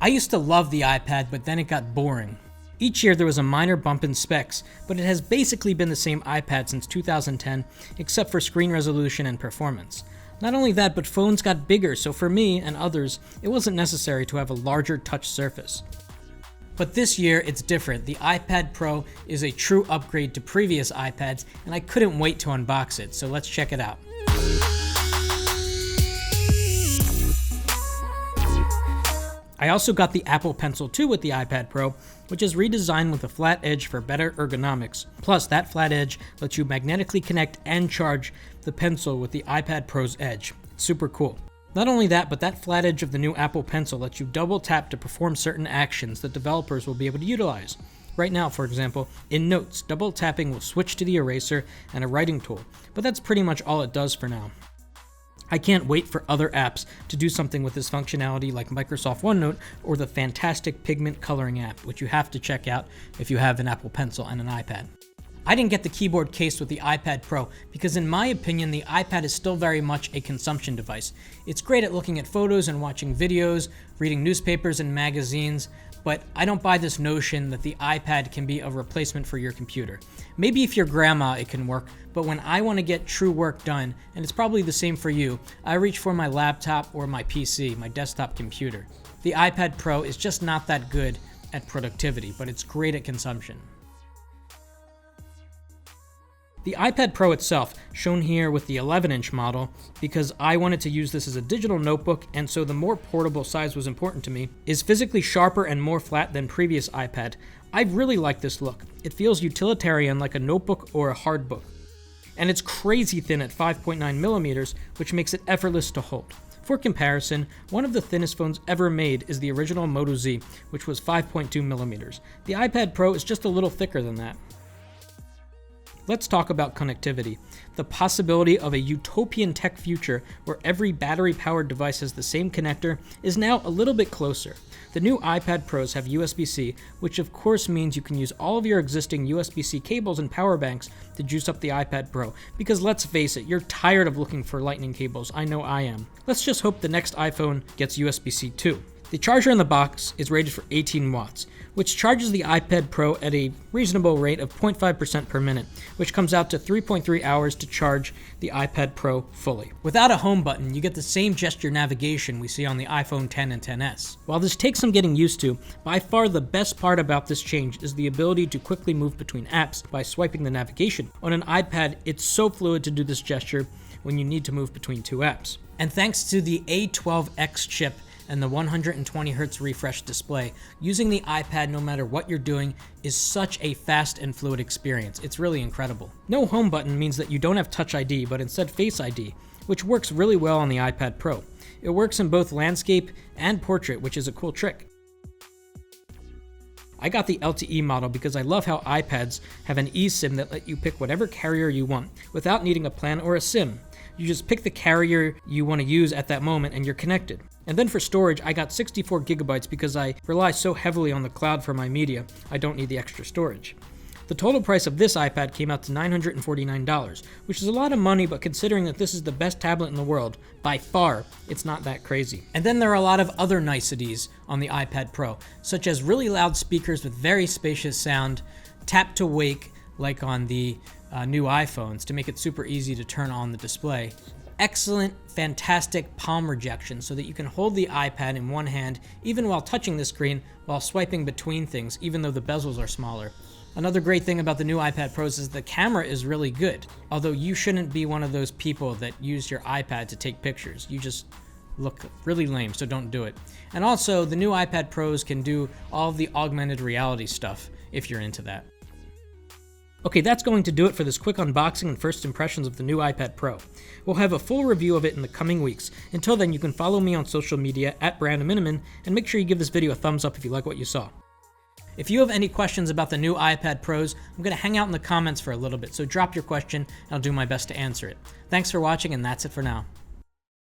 I used to love the iPad, but then it got boring. Each year there was a minor bump in specs, but it has basically been the same iPad since 2010, except for screen resolution and performance. Not only that, but phones got bigger, so for me and others, it wasn't necessary to have a larger touch surface. But this year, it's different. The iPad Pro is a true upgrade to previous iPads, and I couldn't wait to unbox it, so let's check it out. I also got the Apple Pencil 2 with the iPad Pro, which is redesigned with a flat edge for better ergonomics. Plus, that flat edge lets you magnetically connect and charge the pencil with the iPad Pro's edge. It's super cool. Not only that, but that flat edge of the new Apple Pencil lets you double tap to perform certain actions that developers will be able to utilize. Right now, for example, in Notes, double tapping will switch to the eraser and a writing tool, but that's pretty much all it does for now. I can't wait for other apps to do something with this functionality like Microsoft OneNote or the fantastic Pigment coloring app, which you have to check out if you have an Apple Pencil and an iPad. I didn't get the keyboard case with the iPad Pro because in my opinion, the iPad is still very much a consumption device. It's great at looking at photos and watching videos, reading newspapers and magazines, but I don't buy this notion that the iPad can be a replacement for your computer. Maybe if you're grandma, it can work, but when I want to get true work done, and it's probably the same for you, I reach for my laptop or my PC, my desktop computer. The iPad Pro is just not that good at productivity, but it's great at consumption. The iPad Pro itself, shown here with the 11-inch model, because I wanted to use this as a digital notebook and so the more portable size was important to me, is physically sharper and more flat than previous iPad. I really like this look. It feels utilitarian like a notebook or a hard book. And it's crazy thin at 5.9 millimeters, which makes it effortless to hold. For comparison, one of the thinnest phones ever made is the original Moto Z, which was 5.2 millimeters. The iPad Pro is just a little thicker than that. Let's talk about connectivity. The possibility of a utopian tech future where every battery-powered device has the same connector is now a little bit closer. The new iPad Pros have USB-C, which of course means you can use all of your existing USB-C cables and power banks to juice up the iPad Pro, because let's face it, you're tired of looking for lightning cables. I know I am. Let's just hope the next iPhone gets USB-C too. The charger in the box is rated for 18 watts, which charges the iPad Pro at a reasonable rate of 0.5% per minute, which comes out to 3.3 hours to charge the iPad Pro fully. Without a home button, you get the same gesture navigation we see on the iPhone X and XS. While this takes some getting used to, by far the best part about this change is the ability to quickly move between apps by swiping the navigation. On an iPad, it's so fluid to do this gesture when you need to move between two apps. And thanks to the A12X chip, and the 120Hz refresh display, using the iPad no matter what you're doing is such a fast and fluid experience. It's really incredible. No home button means that you don't have Touch ID, but instead Face ID, which works really well on the iPad Pro. It works in both landscape and portrait, which is a cool trick. I got the LTE model because I love how iPads have an eSIM that let you pick whatever carrier you want without needing a plan or a SIM. You just pick the carrier you want to use at that moment and you're connected. And then for storage, I got 64 gigabytes because I rely so heavily on the cloud for my media, I don't need the extra storage. The total price of this iPad came out to $949, which is a lot of money, but considering that this is the best tablet in the world, by far, it's not that crazy. And then there are a lot of other niceties on the iPad Pro, such as really loud speakers with very spacious sound, tap to wake, like on the new iPhones, to make it super easy to turn on the display. Excellent, fantastic palm rejection so that you can hold the iPad in one hand even while touching the screen while swiping between things, even though the bezels are smaller. Another great thing about the new iPad Pros is the camera is really good, although you shouldn't be one of those people that use your iPad to take pictures. You just look really lame, so don't do it. And also, the new iPad Pros can do all of the augmented reality stuff if you're into that. Okay, that's going to do it for this quick unboxing and first impressions of the new iPad Pro. We'll have a full review of it in the coming weeks. Until then, you can follow me on social media at @BrandonMiniman, and make sure you give this video a thumbs up if you like what you saw. If you have any questions about the new iPad Pros, I'm going to hang out in the comments for a little bit, so drop your question and I'll do my best to answer it. Thanks for watching, and that's it for now.